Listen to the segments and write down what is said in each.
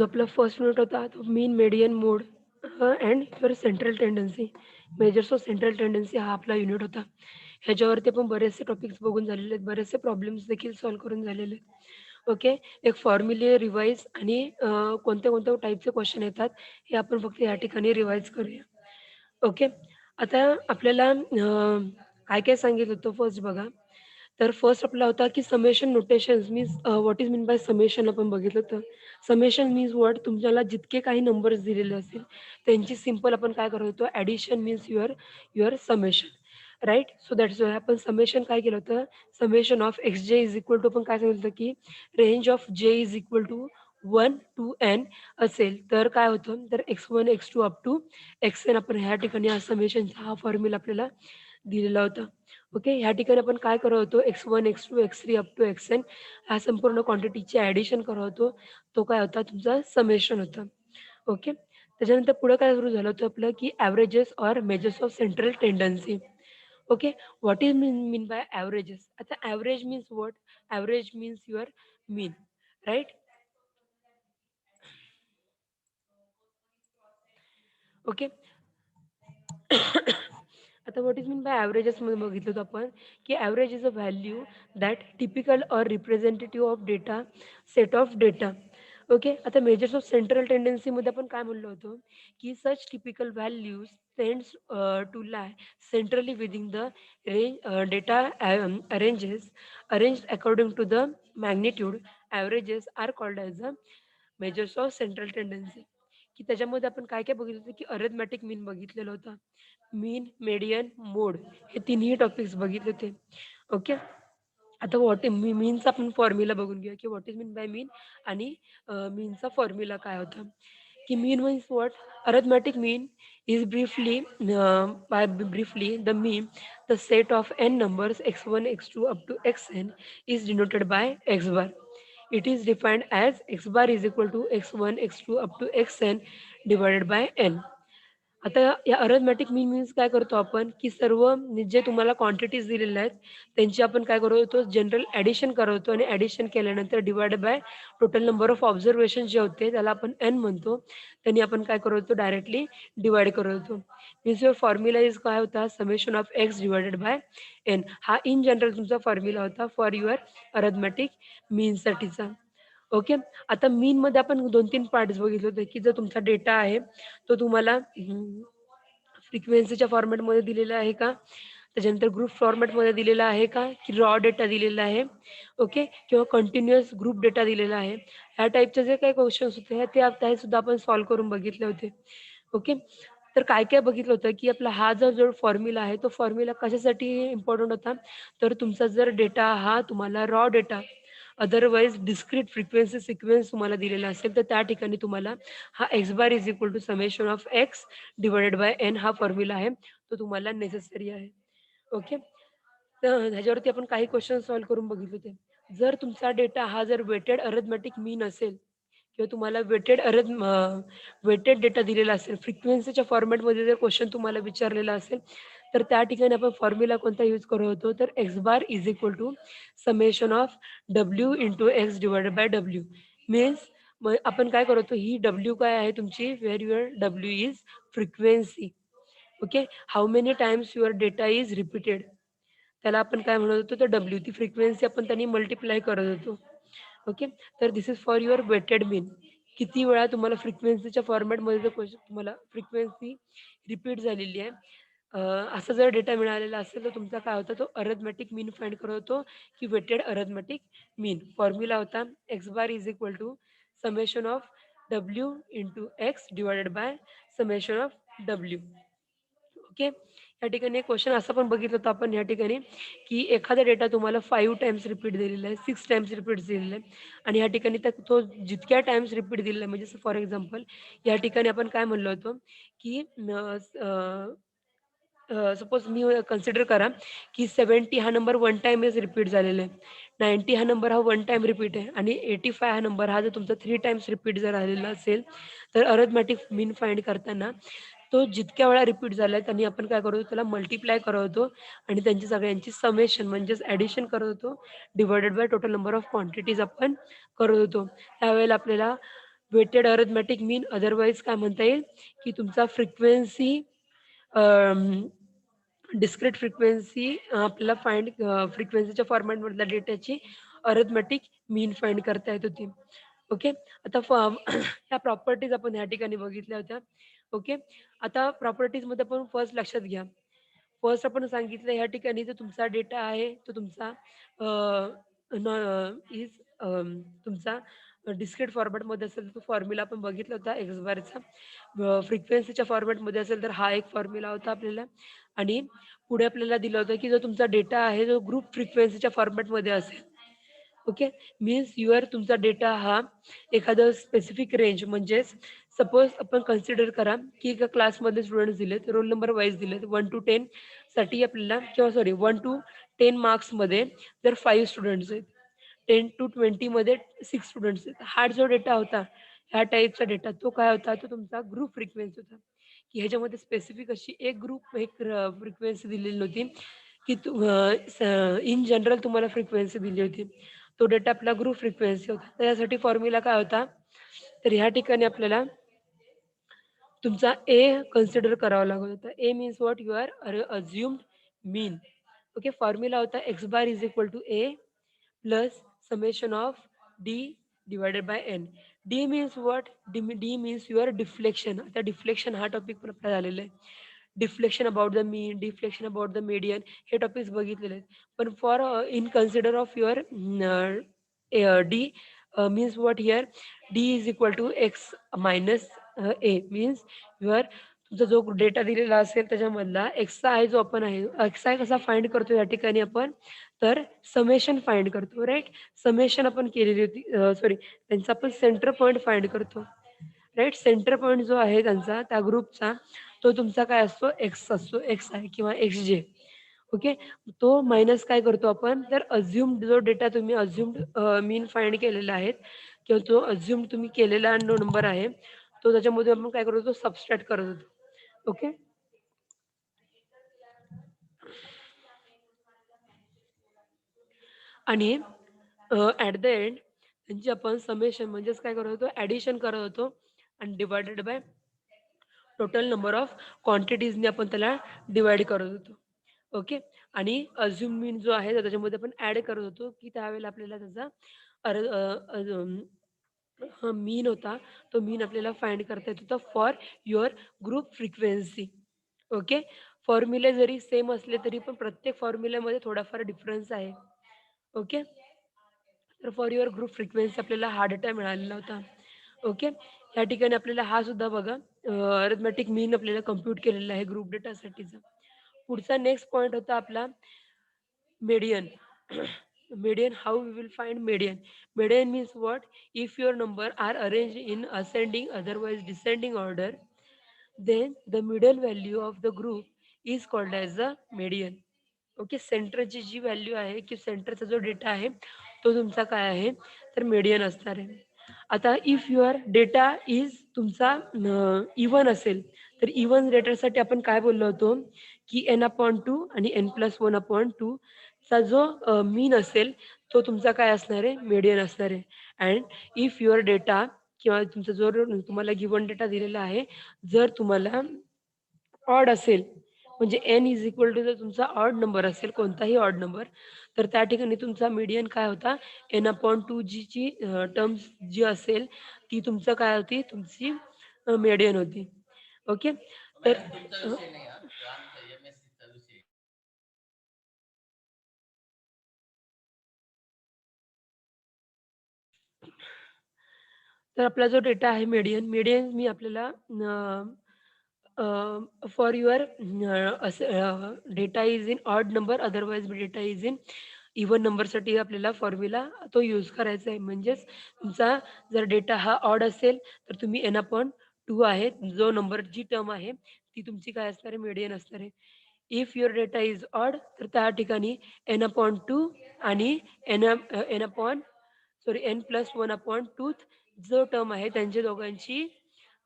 जो आपला first unit होता तो mean median mode and your central tendency. Measures of central tendency हा आपला युनिट होता. ह्याच्यावरती आपण बरेचसे टॉपिक्स बघून झालेले आहेत. बरेचसे प्रॉब्लेम्स देखील सॉल्व्ह करून झालेले आहेत. ओके. एक फॉर्म्युले रिवाईज आणि कोणत्या-कोणत्या टाइपचे क्वेश्चन येतात हे आपण फक्त या ठिकाणी रिवाईज करूया. ओके. आता आपल्याला काय-काय सांगितलं होतं फर्स्ट बघा. तर फर्स्ट आपला होता की summation notations means what is mean by summation आपण बघितलं होतं. समेशन मीन्स व्हॉट तुम्हाला जितके काही नंबर्स दिलेले असतील त्यांची सिंपल आपण काय करत होतो addition means your your summation. Right? So that's why आपण समेशन काय केलं होतं, summation of X J is equal to आपण काय सांगितलं होतं की range of J is equal to 1 to N असेल तर काय होतं, तर x1, x2 up to xn आपण ह्या ठिकाणी हा समेशनचा हा फॉर्म्युला आपल्याला दिलेला होता. ओके. ह्या ठिकाणी आपण काय करत होतो x1, x2, x3 up to xn ह्या संपूर्ण क्वांटिटीचे ॲडिशन करत होतो. तो काय होता तुमचा समेशन होता. ओके. त्याच्यानंतर पुढे काय सुरू झालं होतं आपलं की averages or measures of central tendency. Okay. What is mean by averages? आता average means what? Average means your mean. Right? Okay. आता व्हॉट इज मीन बाय एव्हरेजेसमध्ये बघितलं होतं आपण, की average is a value that typical or representative of data, set of data. Okay. आता measures of central टेंडन्सीमध्ये आपण काय म्हणलो होतो, की such typical values tends to lie centrally within the data arranged according to the magnitude. Averages are called as the measures of central tendency. की त्याच्यामध्ये आपण काय-काय बघितलं होतं, की अरिथमेटिक मीन बघितलेलं होतं. मीन, मेडियन, मोड हे तिन्ही टॉपिक्स बघितले होते. ओके. आता व्हॉट मीनचा आपण फॉर्म्युला बघून घेऊया, की what is mean by mean आणि मीनचा फॉर्म्युला काय होता? की mean means what? Arithmetic mean is briefly the mean, the set of n numbers x1, x2 up to xn is denoted by x bar. It is defined as x bar is equal to x1, x2 up to xn divided by n. आता या arithmetic मीन means काय करतो आपण, की सर्व जे तुम्हाला quantities दिलेल्या आहेत, त्यांची आपण काय करतो जनरल ॲडिशन करतो आणि ॲडिशन केल्यानंतर divided by total number of observation जे होते त्याला आपण एन म्हणतो. त्यांनी आपण काय करतो डायरेक्टली डिव्हाईड करतो. मीन्स युअर फॉर्म्युला इज काय होता summation of X divided by N. हा इन जनरल तुमचा फॉर्म्युला होता फॉर युअर अरिथमेटिक मीनसाठीचा. ओके. आता मीनमध्ये आपण 2-3 पार्ट्स बघितले होते, की जर तुमचा डेटा आहे, तो तुम्हाला फ्रिक्वेन्सीच्या फॉर्मॅटमध्ये दिलेला आहे का? त्याच्यानंतर ग्रुप फॉर्मॅटमध्ये दिलेला आहे का? की रॉ डेटा दिलेला आहे? ओके. किंवा कंटिन्युअस ग्रुप डेटा दिलेला आहे. ह्या टाइपचे जे काही क्वेशन्स होते ते सुद्धा आपण सॉल्व्ह करून बघितले होते. ओके. तर काय-काय बघितलं होतं, की आपला हा जो फॉर्म्युला आहे, तो फॉर्म्युला कशासाठी इम्पोर्टंट होता? तर तुमचा जर डेटा हा तुम्हाला raw data otherwise discrete frequency sequence तुम्हाला दिलेला असेल, तर त्या ठिकाणी तुम्हाला हा X bar is equal to summation of X divided by N हा फॉर्म्युला आहे, तो तुम्हाला नेसेसरी आहे. ओके. तर ह्याच्यावरती आपण काही क्वेश्चन सॉल्व्ह करून बघितले होते. जर तुमचा डेटा हा जर वेटेड अरिथमेटिक मीन असेल किंवा तुम्हाला वेटेड डेटा दिलेला असेल, फ्रिक्वेन्सीच्या फॉर्मॅटमध्ये जर क्वेशन तुम्हाला विचारलेला असेल, तर त्या ठिकाणी आपण फॉर्म्युला कोणता यूज करत होतो, तर X bar is equal to summation of W into X divided by W. Means मग आपण काय करतो, ही डब्ल्यू काय आहे तुमची, where your W is frequency. Okay. How many times your data is repeated. त्याला आपण काय म्हणत होतो, तर डब्ल्यू ती फ्रिक्वेन्सी आपण त्यांनी मल्टिप्लाय करत होतो. ओके. तर this is for your weighted mean. किती वेळा तुम्हाला फ्रिक्वेन्सीच्या फॉर्मॅटमध्ये जर क्वेशन तुम्हाला फ्रिक्वेन्सी रिपीट झालेली आहे, असा जर डेटा मिळालेला असेल, तर तुमचा काय होता तो अरिथमेटिक मीन फाइंड करत होतो, की वेटेड अरिथमेटिक मीन. फॉर्म्युला होता X bar is equal to summation of W into X divided by summation of W. Okay. या ठिकाणी एक क्वेश्चन असं पण बघितलं होतं आपण या ठिकाणी, की एखादा डेटा तुम्हाला 5 टाईम्स रिपीट दिलेला आहे, 6 टाईम्स रिपीट दिलेला आहे आणि या ठिकाणी तो जितक्या टाईम्स रिपीट दिलेला आहे म्हणजे फॉर एक्झाम्पल या ठिकाणी आपण काय म्हणलो होतो, की सपोज मी कन्सिडर करा, की 70 हा नंबर 1 टाईमच रिपीट झालेला आहे. 90 हा नंबर हा 1 टाईम रिपीट आहे आणि 85 हा नंबर हा जर तुमचा 3 टाईम्स रिपीट जर झालेला असेल, तर अरिथमेटिक मीन फाइंड करताना तो जितक्या वेळा रिपीट झालाय त्यांनी आपण काय करतो त्याला मल्टिप्लाय करत होतो आणि त्यांची सगळ्यांची समेशन म्हणजेच ॲडिशन करत होतो. Divided by total number of quantities आपण करत होतो. त्यावेळेला आपल्याला वेटेड अरिथमॅटिक मीन, अदरवाईज काय म्हणता येईल की तुमचा फ्रिक्वेन्सी डिस्क्रीट फ्रिक्वेन्सी आपल्याला फाइंड फ्रिक्वेन्सीच्या फॉर्मॅटमधल्या डेटाची अरिथमॅटिक मीन फाइंड करता येत होती. ओके. आता ह्या प्रॉपर्टीज आपण ह्या ठिकाणी बघितल्या होत्या. ओके. आता प्रॉपर्टीजमध्ये आपण फर्स्ट लक्षात घ्या. फर्स्ट आपण सांगितलं ह्या ठिकाणी जो तुमचा डेटा आहे तो तुमचा इज तुमचा डिस्क्रीट फॉर्मॅटमध्ये असेल तर तो फॉर्म्युला आपण बघितला होता एक्स बारचा. फ्रिक्वेन्सीच्या फॉर्मॅटमध्ये असेल तर हा एक फॉर्म्युला होता आपल्याला आणि पुढे आपल्याला दिलं होतं की जो तुमचा डेटा आहे जो ग्रुप फ्रिक्वेन्सीच्या फॉर्मॅटमध्ये असेल. ओके. मीन्स युअर तुमचा डेटा हा एखादं स्पेसिफिक रेंज म्हणजेच सपोज आपण कन्सिडर करा की एका क्लासमध्ये स्टुडंट्स दिलेत, रोल नंबर वाईज दिलेत 1 to 10 साठी आपल्याला किंवा सॉरी 1 to 10 मार्क्समध्ये जर 5 स्टुडंट्स आहेत, 10 to 20 मध्ये 6 स्टुडंट्स आहेत. हा जो डेटा होता, ह्या टाईपचा डेटा तो काय होता? तो तुमचा ग्रुप फ्रिक्वेन्सी होता. की ह्याच्यामध्ये स्पेसिफिक अशी एक ग्रुप एक फ्रिक्वेन्सी दिलेली नव्हती, की इन जनरल तुम्हाला फ्रिक्वेन्सी दिली होती. तो डेटा आपला ग्रुप फ्रिक्वेन्सी होता. त्यासाठी फॉर्म्युला काय होता? तर ह्या ठिकाणी आपल्याला तुमचा ए कन्सिडर करावा लागत होता. A means what? You are assumed mean. Okay. Formula होता X bar is equal to A plus summation of d divided by n. d means what? d means your deflection. आता डिफ्लेक्शन हा topic पण आपला झालेला आहे. Deflection about the mean, deflection about the median हे topics बघितलेले आहेत. पण for in consider of your D means what here? D is equal to X minus A means your तुमचा जो डेटा दिलेला असेल त्याच्यामधला एक्सचा आय जो आपण आहे, एक्स आय कसा फाइंड करतो या ठिकाणी आपण? तर समेशन फाइंड करतो, राइट? समेशन आपण केलेली होती, सॉरी त्यांचा आपण सेंटर पॉईंट फाइंड करतो, राइट? सेंटर पॉईंट जो आहे त्यांचा त्या ग्रुपचा तो तुमचा काय असतो? एक्स असतो, एक्स आय किंवा एक्स जे. ओके. तो मायनस काय करतो आपण? तर अझ्युम्ड जो डेटा तुम्ही अझ्युम्ड मीन फाइंड केलेला आहे किंवा तो अझ्युम्ड तुम्ही केलेला नंबर आहे तो त्याच्यामध्ये आपण काय करतो? सबस्ट्रॅक्ट करत होतो. ओके. आणि ॲट द एंड त्यांची आपण समेशन म्हणजेच काय करत होतो? ॲडिशन करत होतो आणि divided by total number of क्वांटिटीजने आपण त्याला डिवाइड करत होतो. ओके. आणि अझ्युम मीन जो आहे तर त्याच्यामध्ये आपण ॲड करत होतो की त्यावेळेला आपल्याला त्याचा मीन होता. तो मीन आपल्याला फाइंड करता येत होता for your group frequency. Okay. फॉर्म्युले जरी सेम असले तरी पण प्रत्येक फॉर्म्युल्यामध्ये थोडाफार डिफरन्स आहे. ओके. तर फॉर युअर ग्रुप फ्रिक्वेन्सी आपल्याला हा डेटा मिळालेला होता. ओके. या ठिकाणी आपल्याला हा सुद्धा बघा अरिथमॅटिक मीन आपल्याला कम्प्यूट केलेला आहे ग्रुप डेटासाठीचा. पुढचा नेक्स्ट पॉइंट होता आपला median. Median, how we will find median? Median means what? If your number are arranged in ascending otherwise descending order, then the middle value of the group is called as the median. Okay. सेंटरची जी value आहे की सेंटरचा जो data आहे तो तुमचा काय आहे? तर मीडियन असणार आहे. आता इफ युअर डेटा इज तुमचा इव्हन असेल तर इव्हन डेटासाठी आपण काय बोललो होतो की n/2 आणि n+1/2 चा जो मीन असेल तो तुमचा काय असणार आहे? मीडियन असणार आहे. अँड इफ युअर डेटा किंवा तुमचा जो तुम्हाला गिव्हन डेटा दिलेला आहे जर तुम्हाला ऑड असेल म्हणजे n इज इक्वल टू जर तुमचा ऑड नंबर असेल कोणताही ऑड नंबर तर त्या ठिकाणी तुमचा मीडियन काय होता? n/2 जी टर्म्स जी असेल ती तुमचं काय होती? तुमची मीडियन होती. ओके. तर तर आपला जो डेटा आहे मीडियन, मीडियन मी आपल्याला for your data is in odd number otherwise data is in even नंबरसाठी आपल्याला फॉर्म्युला तो यूज करायचा आहे. म्हणजेच तुमचा जर डेटा हा ऑड असेल तर तुम्ही n/2 आहे जो नंबर जी टर्म आहे ती तुमची काय असणार आहे? मीडियन असणार आहे. If your data is odd तर त्या ठिकाणी n/2 आणि n+1/2 जो टर्म आहे त्यांच्या दोघांची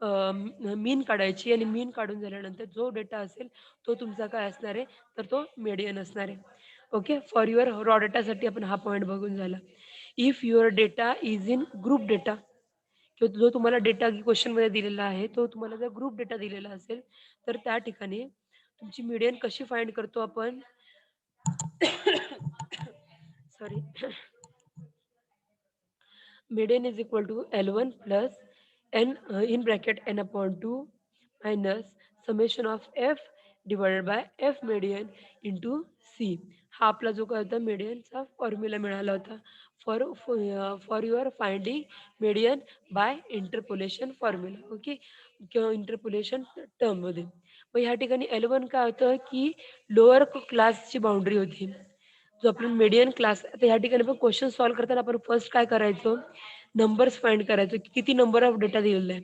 मीन काढायची आणि मीन काढून झाल्यानंतर जो डेटा असेल तो तुमचा काय असणार आहे? तर तो मीडियन असणार आहे. ओके. फॉर युअर रॉ डेटासाठी आपण हा पॉइंट बघून झाला. If your data is in group data किंवा जो तुम्हाला डेटा क्वेश्चनमध्ये दिलेला आहे, तो तुम्हाला जर ग्रुप डेटा दिलेला असेल, तर त्या ठिकाणी तुमची मीडियन कशी फाइंड करतो आपण? Sorry. Median is equal to L1 plus n in bracket n upon 2 minus summation of f divided by f median into c. हा आपला जो काय होता medianचा फॉर्म्युला मिळाला होता for your finding median by interpolation formula. Okay, किंवा interpolation टर्ममध्ये. मग ह्या ठिकाणी L1 काय होतं की लोअर क्लासची बाउंड्री होती. जो आपण मीडियन क्लास, आता ह्या ठिकाणी आपण क्वेश्चन सॉल्व्ह करताना आपण फर्स्ट काय करायचो, नंबर्स फाइंड करायचो की किती नंबर ऑफ डेटा दिलेला आहे.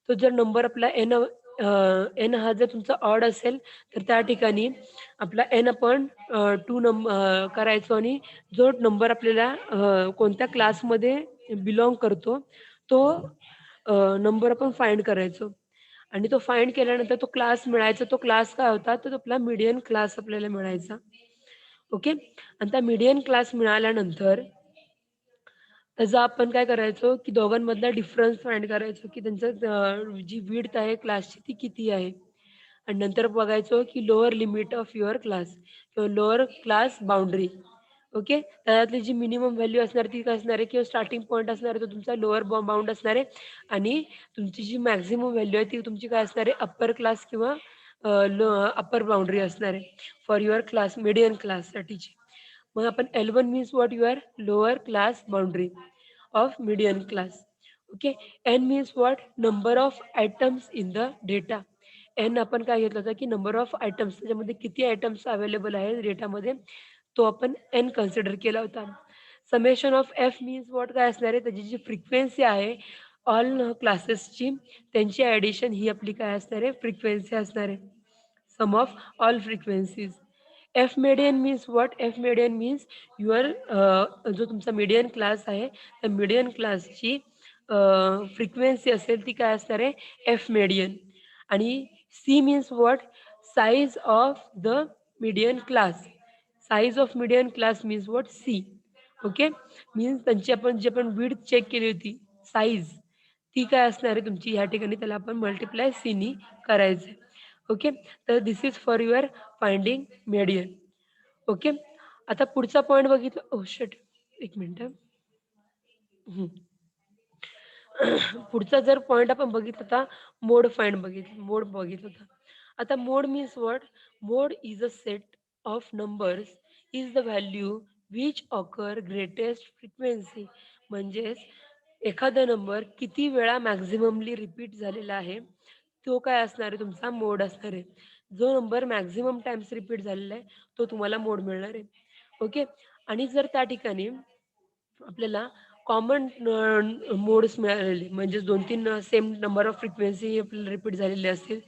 तो जर नंबर आपला एन हा जर तुमचा ऑड असेल, तर त्या ठिकाणी आपला एन आपण 2 करायचो आणि जो नंबर आपल्याला कोणत्या क्लासमध्ये बिलॉंग करतो, तो नंबर आपण फाइंड करायचो. आणि तो फाइंड केल्यानंतर तो क्लास मिळायचा. तो क्लास काय होता, तर तो आपला मीडियन क्लास आपल्याला मिळायचा. ओके. आणि त्या मीडियन क्लास मिळाल्यानंतर त्याचा आपण काय करायचो, की दोघांमधला डिफरन्स फाइंड करायचो, की त्यांचं जी विड्थ आहे क्लासची ती किती आहे. आणि नंतर बघायचो, की lower limit of your class किंवा लोअर क्लास बाउंडरी. ओके. त्याच्यातली जी मिनिमम व्हॅल्यू असणार ती काय असणार आहे, किंवा स्टार्टिंग पॉईंट असणार आहे तो तुमचा लोअर बाउंड असणार आहे. आणि तुमची जी मॅक्सिमम व्हॅल्यू आहे ती तुमची काय असणार आहे, अप्पर क्लास किंवा अप्पर बाउंडरी असणार आहे फॉर युअर क्लास, मीडियन क्लाससाठीची. मग आपण L1 means what, your lower class boundary of median class. Okay. N means what, number of items in the data. N आपण काय घेतलं होतं, की नंबर ऑफ आयटम्स, त्याच्यामध्ये किती आयटम्स अवेलेबल आहेत डेटामध्ये, तो आपण N कन्सिडर केला होता. Summation of F means what काय असणार आहे, त्याची जी फ्रिक्वेन्सी आहे ऑल क्लासेसची, त्यांची ॲडिशन ही आपली काय असणार आहे, फ्रिक्वेन्सी असणार आहे. Sum of all frequencies. F median means what, F median means your जो तुमचा मीडियन क्लास आहे, त्या मीडियन क्लासची फ्रिक्वेन्सी असेल ती काय असणार आहे, एफ मेडियन. आणि C means what, size of the median class. Size of median class means what, C. Okay. Means त्यांची आपण जी आपण विड्थ चेक केली होती, साईज, ती काय असणार आहे तुमची, ह्या ठिकाणी त्याला आपण मल्टिप्लाय सीनी करायचं आहे. ओके. तर this is for your finding median. Okay. आता पुढचा पॉइंट बघितला, ओ शिट, एक मिनिट. पुढचा जर पॉइंट आपण बघितला होता, मोड बघितला होता. आता mode means what, mode is a set of numbers is the value which occur greatest frequency. म्हणजेच एखादा नंबर किती वेळा मॅक्झिममली रिपीट झालेला आहे, तो काय असणार आहे, तुमचा मोड असणार आहे. जो नंबर मॅक्झिमम टाइम्स रिपीट झालेला आहे, तो तुम्हाला मोड मिळणार आहे. ओके. आणि जर त्या ठिकाणी आपल्याला कॉमन मोड्स मिळालेले, म्हणजे 2-3 सेम नंबर ऑफ फ्रिक्वेन्सी आपल्याला रिपीट झालेले असतील,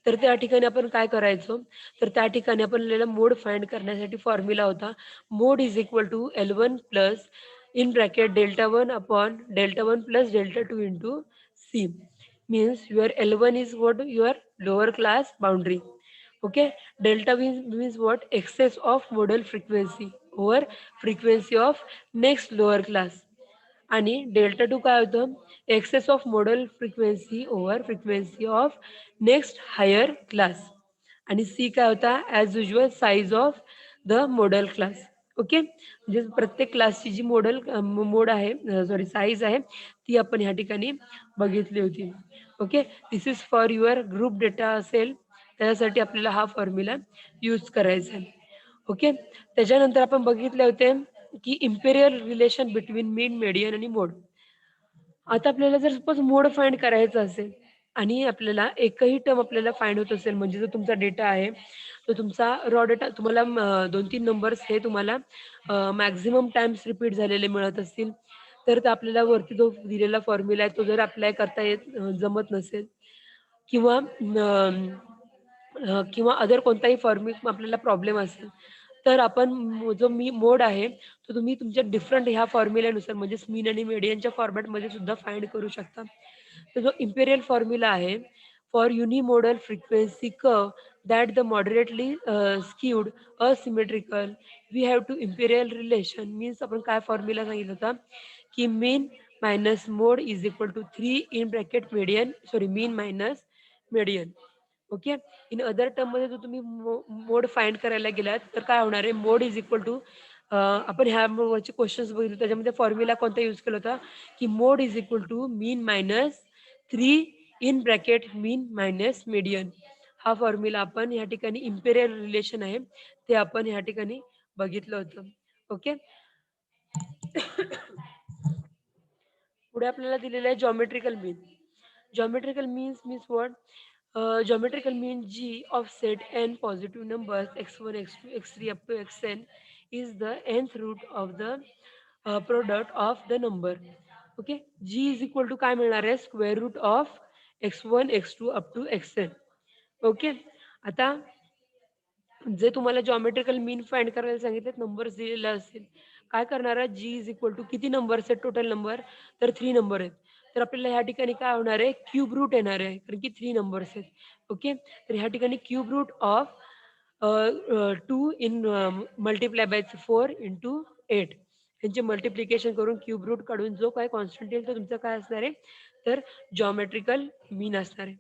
तर त्या ठिकाणी आपण काय करायचो, तर त्या ठिकाणी आपल्याला मोड फाइंड करण्यासाठी फॉर्म्युला होता, mode is equal to L1 plus in bracket delta 1 upon delta 1 plus delta 2 into C. Means your L1 is what, your lower class boundary. Okay. Delta means what, excess of modal frequency over frequency of next lower class. आणि delta 2 काय होतं, excess of modal frequency over frequency of next higher class. आणि C काय होता, as usual size of the model class. Okay. म्हणजे प्रत्येक क्लासची जी मोड आहे, सॉरी साईज आहे, ती आपण ह्या ठिकाणी बघितली होती. Okay. This is for your group data असेल, त्याच्यासाठी आपल्याला हा फॉर्म्युला यूज करायचा आहे. ओके. त्याच्यानंतर आपण बघितले होते, की इम्पेरियल रिलेशन बिटवीन मीन, मेडियन आणि मोड. आता आपल्याला जर सपोज मोड फाइंड करायचा असेल आणि आपल्याला एकही टर्म आपल्याला फाइंड होत असेल, म्हणजे जो तुमचा डेटा आहे, तो तुमचा रॉ डेटा तुम्हाला 2-3 नंबर्स हे तुम्हाला मॅक्सिमम टाइम्स रिपीट झालेले मिळत असतील, तर ते आपल्याला वरती जो दिलेला फॉर्म्युला आहे, तो जर अप्लाय करता जमत नसेल, किंवा किंवा अदर कोणताही फॉर्मिक आपल्याला प्रॉब्लेम असेल, तर आपण जो मोड आहे, तो तुम्ही तुमच्या डिफरंट ह्या फॉर्म्युल्यानुसार, म्हणजे मीन आणि मेडियनच्या फॉर्मॅटमध्ये सुद्धा फाइंड करू शकता. तर जो इम्पेरियल फॉर्म्युला आहे for unimodal frequency curve that the moderately skewed asymmetrical, we have to imperial relation. मीन्स आपण काय फॉर्म्युला सांगितलं होता, की mean minus mode is equal to 3 in bracket median, sorry, mean minus median. Okay. In other टर्ममध्ये जर तुम्ही मोड find करायला गेलात तर काय होणार आहे, मोड इज इक्वल टू आपण ह्या वरचे क्वेश्चन्स बघितले त्याच्यामध्ये फॉर्म्युला कोणता यूज केला होता की mode is equal to mean minus 3 in bracket mean minus median. हा फॉर्म्युला आपण या ठिकाणी इम्पेरियल रिलेशन आहे ते आपण या ठिकाणी बघितलं होतं. ओके. पुढे आपल्याला दिलेलं आहे geometrical mean. Geometrical means what? Geometrical mean G of set n positive numbers x1, x2, x3 up to xn is the nth root of the product of the number. Okay, G is equal to काय मिळणार आहे, square root of x1, x2 up to xn. Okay. आता जे तुम्हाला geometrical मीन find करायला सांगितलेत, numbers दिलेला असेल, काय करणार आहे, जी इज इक्वल टू किती नंबर्स आहेत टोटल नंबर, तर 3 नंबर आहेत. तर आपल्याला ह्या ठिकाणी काय होणार आहे, क्यूब रूट येणार आहे कारण की 3 नंबर्स आहेत. ओके. तर ह्या ठिकाणी cube root of 2 in multiply by 4 into 8 यांचे मल्टिप्लिकेशन करून क्यूब रूट काढून जो काय कॉन्स्टंट येईल तो तुमचा काय असणार आहे, तर जॉमेट्रिकल मीन असणार आहे.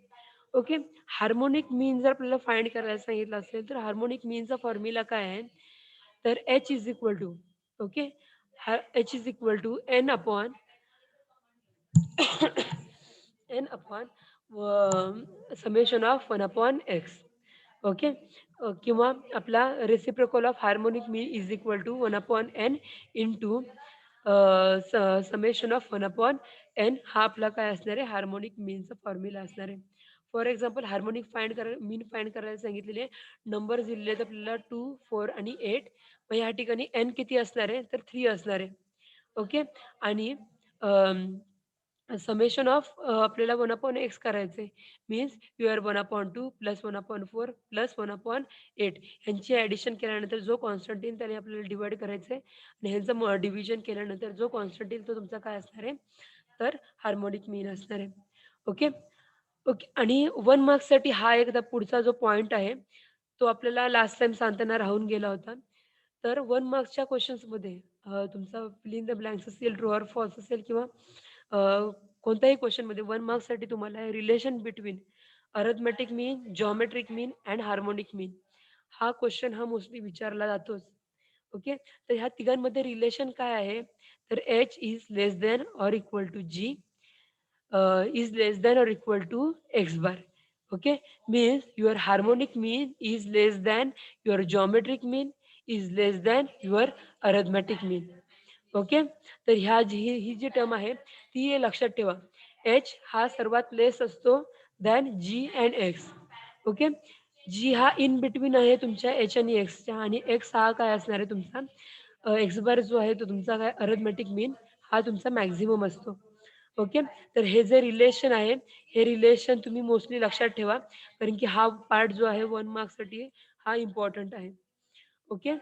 ओके. हार्मोनिक मीन जर आपल्याला फाइंड करायला सांगितलं असेल तर हार्मोनिक मीनचा फॉर्म्युला काय आहे, तर H is equal to, okay, H is equal to N upon N upon summation of 1 upon X. Okay. किंवा आपला reciprocal of harmonic mean is equal to 1 upon N into summation of 1 upon N. हा आपला काय असणार आहे, harmonic मीनचा formula असणार आहे. For example harmonic mean find करायला सांगितलेले नंबर दिलेले आहेत आपल्याला 2, 4 आणि 8. मग या ठिकाणी एन किती असणार आहे, तर 3 असणार आहे. ओके. आणि समेशन ऑफ आपल्याला 1 अपॉन एक्स करायचं आहे. Means you are 1 upon 2 plus 1 upon 4 plus 1 upon 8 ह्यांची ॲडिशन केल्यानंतर जो कॉन्स्टंट येईल त्याने आपल्याला डिवाइड करायचं आहे आणि ह्यांचं डिव्हिजन केल्यानंतर जो कॉन्स्टंट येईल तो तुमचा काय असणार आहे, तर हार्मोनिक मीन असणार आहे. ओके. ओके. आणि 1 मार्क्ससाठी हा एकदा पुढचा जो पॉइंट आहे तो आपल्याला लास्ट टाईम सांगताना राहून गेला होता. तर 1 मार्क्सच्या क्वेशन्समध्ये तुमचा फिल इन द ब्लँक्स असेल, ट्रू ऑर फॉल्स असेल किंवा अ, कोणत्याही क्वेशनमध्ये 1 मार्क्ससाठी तुम्हाला relation between arithmetic mean, geometric mean and harmonic mean हा क्वेश्चन हा मोस्टली विचारला जातोच. ओके. तर ह्या तिघांमध्ये रिलेशन काय आहे, तर H is less than or equal to G is less than or equal to x bar. Okay, means your harmonic mean is less than your geometric mean is less than your arithmetic mean. Okay. तर ह्या ही जी term आहे ती लक्षात ठेवा. H हा सर्वात less असतो than G and X. Okay. G हा इन बिटवीन आहे तुमच्या एच आणि एक्सच्या आणि एक्स हा काय असणार आहे तुमचा एक्स बार जो आहे तो तुमचा काय अरिथमेटिक मीन हा तुमचा मॅक्झिमम असतो. ओके. तर हे जे रिलेशन आहे हे रिलेशन तुम्ही मोस्टली लक्षात ठेवा कारण की हा पार्ट जो आहे 1 मार्क्ससाठी हा इम्पॉर्टंट आहे. ओके.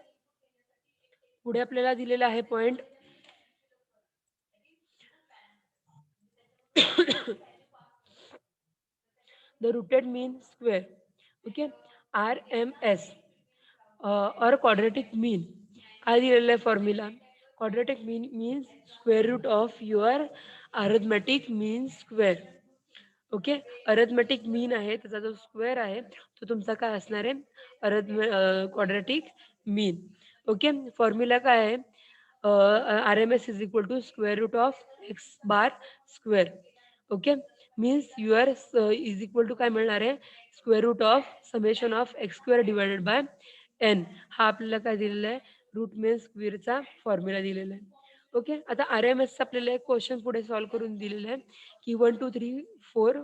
पुढे आपल्याला दिलेला आहे point the rooted mean square. Okay, RMS or quadratic mean. काय दिलेला आहे formula, quadratic mean means square root of your arithmetic mean square. Okay. Arithmetic mean आहे त्याचा जो स्क्वेअर आहे तो तुमचा काय असणार आहे, क्वाड्रेटिक मीन. ओके. फॉर्म्युला काय आहे, R M S is equal to square root of X bar square. Okay. Means your is equal to काय मिळणार आहे, square root of summation of X square divided by N. हा आपल्याला काय दिलेला आहे, रूट मीन स्क्वेअरचा फॉर्म्युला दिलेला आहे. ओके. आता आर एम एसचा आपल्याला एक क्वेश्चन पुढे सॉल्व्ह करून दिलेला आहे की 1 2 3 4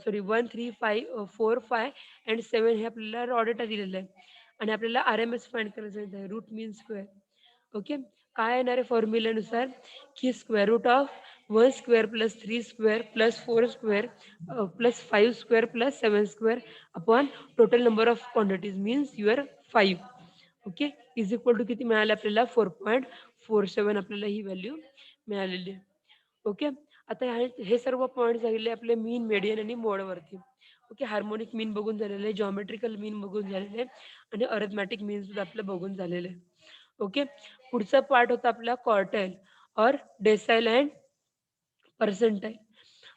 सॉरी 1 3 5 4 5 अँड 7 हे आपल्याला रॉ डेटा दिलेला आहे आणि आपल्याला आर एम एस फाइंड करायचं आहे, रूट मीन स्क्वेअर. ओके. काय येणार आहे फॉर्म्युल्यानुसार की square root of 1 square plus 3 square plus 4 square plus 5 square plus 7 square upon total number of quantities means your 5. Okay. Is equal to किती मिळाले आपल्याला, 4.47 आपल्याला ही व्हॅल्यू मिळालेली आहे. ओके. आता हे सर्व पॉईंट झालेले आपले मीन, मेडियन आणि मोडवरती. ओके. हार्मोनिक मीन बघून झालेलं आहे, जॉमेट्रिकल मीन बघून झालेलं आहे आणि अरिथमॅटिक मीन सुद्धा आपलं बघून झालेलं आहे. ओके. पुढचा पार्ट होता आपला क्वार्टाईल और डेसाइल अँड पर्सेंटाईल.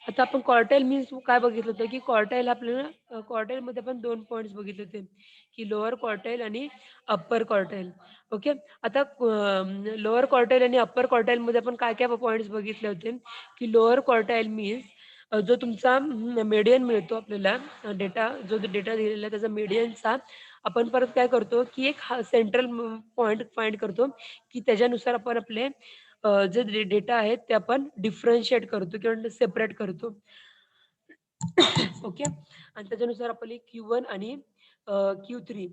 आता आपण क्वार्टाईल मीन्स काय बघितलं होतं, की क्वार्टाईल आपल्याला क्वार्टाईलमध्ये आपण 2 पॉइंट्स बघितले होते, की लोअर क्वार्टाईल आणि अप्पर क्वार्टाईल. ओके. आता लोअर क्वार्टाईल आणि अप्पर क्वार्टाईलमध्ये आपण काय-काय पॉइंट्स बघितले होते, की लोअर क्वार्टाईल मीन्स जो तुमचा मीडियन मिळतो आपल्याला डेटा जो डेटा दिलेला आहे त्याचा मीडियनचा आपण परत काय करतो, की एक सेंट्रल पॉइंट फाइंड करतो, की त्याच्यानुसार आपण आपले जे डेटा आहेत ते आपण डिफरन्शिएट करतो किंवा सेपरेट करतो. ओके. आणि त्याच्यानुसार आपली Q1 आणि Q3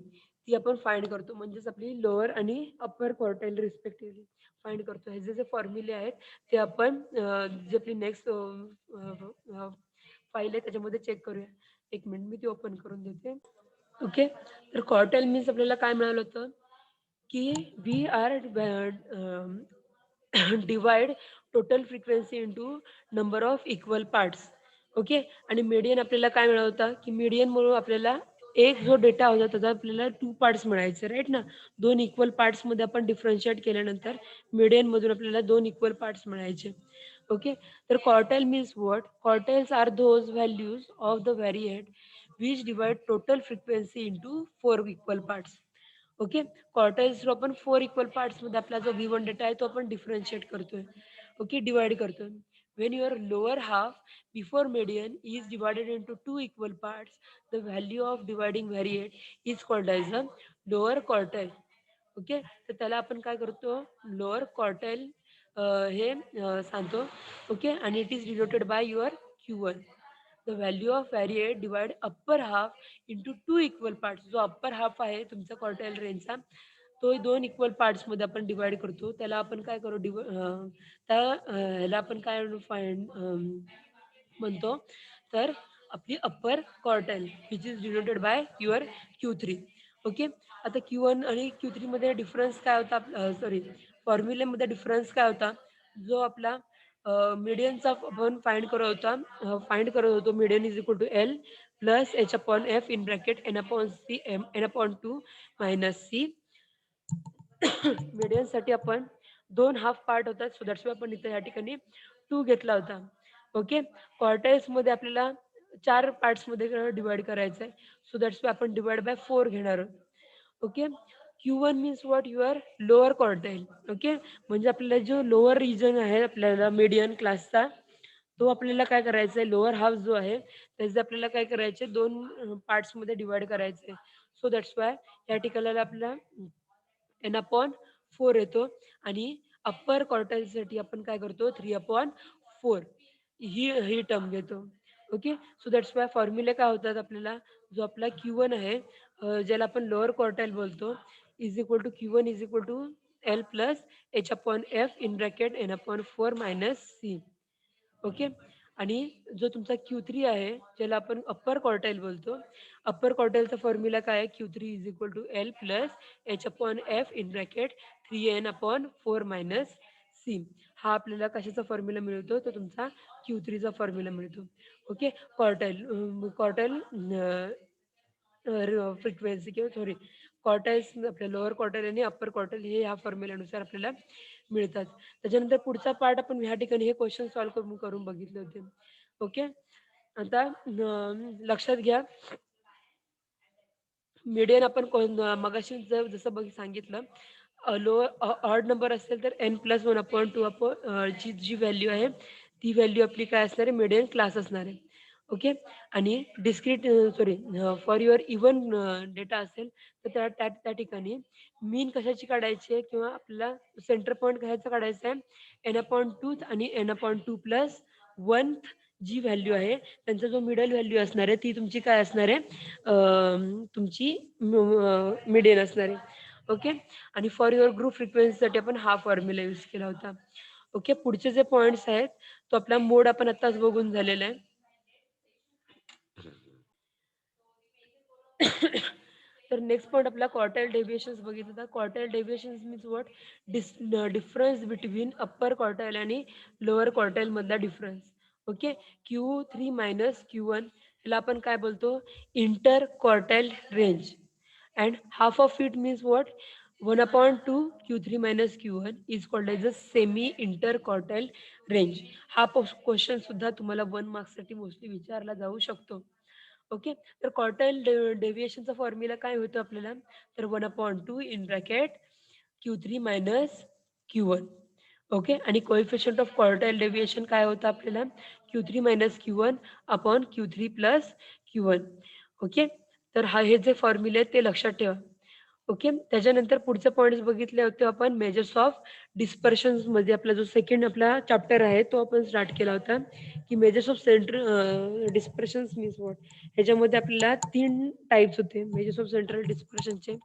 ती आपण फाइंड करतो. म्हणजेच आपली लोअर आणि अपर क्वार्टाईल रिस्पेक्टिव्हली फाइंड करतो. हे जे फॉर्म्युले आहेत ते आपण जी आपली नेक्स्ट फाईल आहे त्याच्यामध्ये चेक करूया. 1 मिनिट मी ती ओपन करून देते. ओके. तर क्वार्टाईल मीन्स आपल्याला काय मिळालं होतं, की we are divide total frequency into number of equal parts. Okay. आणि मीडियन आपल्याला काय मिळाला होता, की मीडियनमुळं आपल्याला एक जो डेटा होता त्याचा आपल्याला 2 पार्ट्स मिळायचे राइट ना. 2 इक्वल पार्ट्समध्ये आपण डिफरन्शिएट केल्यानंतर मीडियनमधून आपल्याला 2 इक्वल पार्ट्स मिळायचे. ओके. तर quartile means what? Quartiles are those values of the variate which divide total frequency into 4 equal parts. Okay. Quartiles आपण 4 इक्वल पार्ट्समध्ये आपला जो V1 डेटा आहे तो आपण डिफरन्शिएट करतोय. ओके. डिवाइड करतोय. When your lower half before median is divided into 2 equal parts, the value of dividing variate is called as a lower quartile. Okay. तर त्याला आपण काय करतो लोअर क्वार्टाईल हे सांगतो. ओके. आणि it is denoted by your Q1. The value of variate divide upper half into 2 equal parts. जो upper half आहे तुमचा क्वार्टाईल रेंजचा तो 2 इक्वल पार्ट्समध्ये आपण डिवाइड करतो. त्याला आपण काय करू ह्याला आपण काय फाइंड म्हणतो तर आपली upper quartile which is denoted by your Q3. Okay. आता Q1 आणि Q3 मध्ये डिफरन्स काय होता सॉरी फॉर्म्युलेमध्ये डिफरन्स काय होता जो आपला मीडियनचा आपण फाइंड करत होतो median is equal to L plus H upon F in bracket N upon C M N upon 2 minus C. मीडियनसाठी आपण 2 हाफ पार्ट होतात सो दॅट्स वाय आपण इथे या ठिकाणी 2 घेतला होता. ओके. क्वार्टाईल्समध्ये आपल्याला 4 पार्ट्समध्ये डिवाइड करायचं आहे. सो दॅट्स वाय आपण डिवाइड बाय 4 घेणार आहोत. Okay. Q1 means what your lower quartile. Okay. म्हणजे आपल्याला जो लोअर रिजन आहे आपल्याला मीडियन क्लासचा तो आपल्याला काय करायचा आहे लोअर हाफ जो आहे त्याचे आपल्याला काय करायचे 2 पार्ट्समध्ये डिवाइड करायचे. सो दॅट्स वाय या ठिकाणाला आपल्याला एन अपॉन 4 येतो आणि अप्पर क्वार्टाईलसाठी आपण काय करतो 3/4 ही टर्म घेतो. ओके. सो दॅट्स वाय फॉर्म्युले काय होतात आपल्याला जो आपला Q1 आहे ज्याला आपण लोअर क्वार्टाईल बोलतो is equal to Q1 is equal to L plus H upon F in bracket N upon 4 minus C. Okay. आणि जो तुमचा Q3 आहे ज्याला आपण अप्पर क्वार्टाईल बोलतो. अप्पर क्वार्टाईलचा फॉर्म्युला काय आहे Q3 is equal to L plus H upon F in bracket 3n upon 4 minus C. हा आपल्याला कशाचा फॉर्म्युला मिळतो तो तुमचा Q3चा फॉर्म्युला मिळतो. ओके. क्वार्टाईल क्वार्टाईल फ्रिक्वेन्सी किंवा सॉरी क्वार्टाईल्स आपल्या लोअर क्वार्टाईल आणि अप्पर क्वार्टाईल हे ह्या फॉर्म्युल्यानुसार आपल्याला मिळतात. त्याच्यानंतर पुढचा पार्ट आपण ह्या ठिकाणी हे क्वेश्चन सॉल्व्ह करून करून बघितले होते. ओके. आता लक्षात घ्या मीडियन आपण मगाशी जसं सांगितलं ऑड नंबर असेल तर n+1/2 जी व्हॅल्यू आहे ती व्हॅल्यू आपली काय असणार आहे मीडियन क्लास असणार आहे. ओके. आणि discrete sorry for your even data असेल तर त्या त्या त्या ठिकाणी मीन कशाची काढायची आहे किंवा आपल्याला सेंटर पॉईंट कशाचा काढायचा आहे n/2 आणि n/2 प्लस 1 जी व्हॅल्यू आहे त्यांचा जो मिडल व्हॅल्यू असणार आहे ती तुमची काय असणार आहे तुमची मीडियन असणार आहे. ओके. आणि फॉर युअर ग्रुप फ्रिक्वेन्सीसाठी आपण हा फॉर्म्युला यूज केला होता. ओके. पुढचे जे पॉइंट्स आहेत तो आपला मोड आपण आत्ताच बघून झालेला आहे. तर नेक्स्ट पॉइंट आपला क्वार्टाईल डेव्हिएशन्स बघितलं तर quartile deviations means what difference between upper quartile आणि लोअर क्वार्टाईल मधला difference. Okay. Q3 minus Q1 ह्याला आपण काय बोलतो inter quartile range and half of it means what 1/2 Q3 minus Q1 is called as a semi interquartile range. हा question सुद्धा तुम्हाला 1 मार्क्ससाठी mostly विचारला जाऊ शकतो. ओके, तर क्वार्टाईल डेव्हिएशनचा फॉर्म्युला काय होतो आपल्याला, तर 1/2 in bracket Q3 minus Q1. Okay, आणि कोएफिशियंट ऑफ क्वार्टाईल डेव्हिएशन काय होतं आपल्याला, Q3 minus Q1 upon Q3 plus Q1. Okay, तर हे जे फॉर्म्युले आहेत ते लक्षात ठेवा. ओके, त्याच्यानंतर पुढचे पॉईंट्स बघितले होते आपण मेजर्स ऑफ डिस्पर्शन्समध्ये. आपला जो सेकंड आपला चॅप्टर आहे तो आपण स्टार्ट केला होता, की measures of central dispersions means what. ह्याच्यामध्ये आपल्याला 3 टाइप्स होते मेजर्स ऑफ सेंट्रल डिस्पर्शनचे.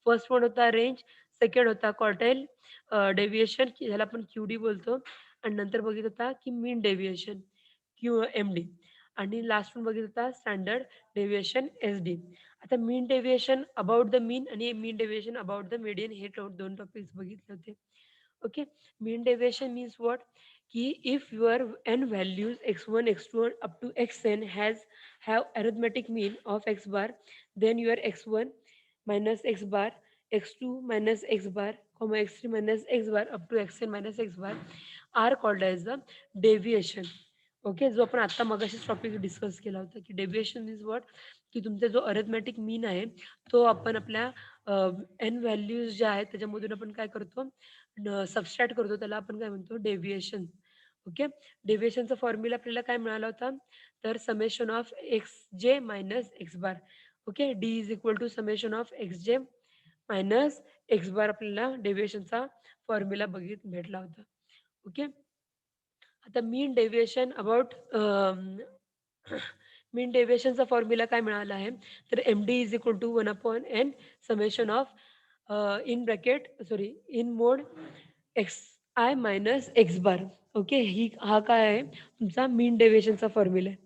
फर्स्ट वन होता रेंज, सेकंड होता क्वार्टाईल डेव्हिएशन, की ह्याला आपण क्यूडी बोलतो, आणि नंतर बघितलं होता की मीन डेव्हिएशन QMD, आणि लास्ट वन बघितलं होता स्टँडर्ड डेव्हिएशन SD. आता mean deviation about the mean आणि mean deviation about the median हे दोन टॉपिक्स बघितले होते. Okay, mean deviation means what, की if your n values x1 x2 up to xn have arithmetic mean of x bar, then your x1 minus x bar, x2 minus x bar, x3 minus x bar up to xn minus x bar are called as the deviation. Okay, जो आपण आता मगाशीच topic discuss केला होता, की deviation is what, की तुमचा जो अरिथमेटिक मीन आहे तो आपण आपल्या एन व्हॅल्यूज ज्या आहेत त्याच्यामधून आपण काय करतो, सबस्ट्रॅक्ट करतो, त्याला आपण काय म्हणतो, डेव्हिएशन. ओके, डेव्हिएशनचा फॉर्म्युला आपल्याला काय मिळाला होता, तर summation of X J minus x bar. Okay, D is equal to summation of X J minus x bar आपल्याला डेव्हिएशनचा फॉर्म्युला भेटला होता. ओके, आता मीन डेव्हिएशन अबाउट मीन डेव्हिएशनचा फॉर्म्युला काय मिळाला आहे, तर MD is equal to 1/n summation of in bracket sorry in mod X I minus x bar. Okay, हा काय आहे तुमचा मीन डेव्हिएशनचा फॉर्म्युला आहे.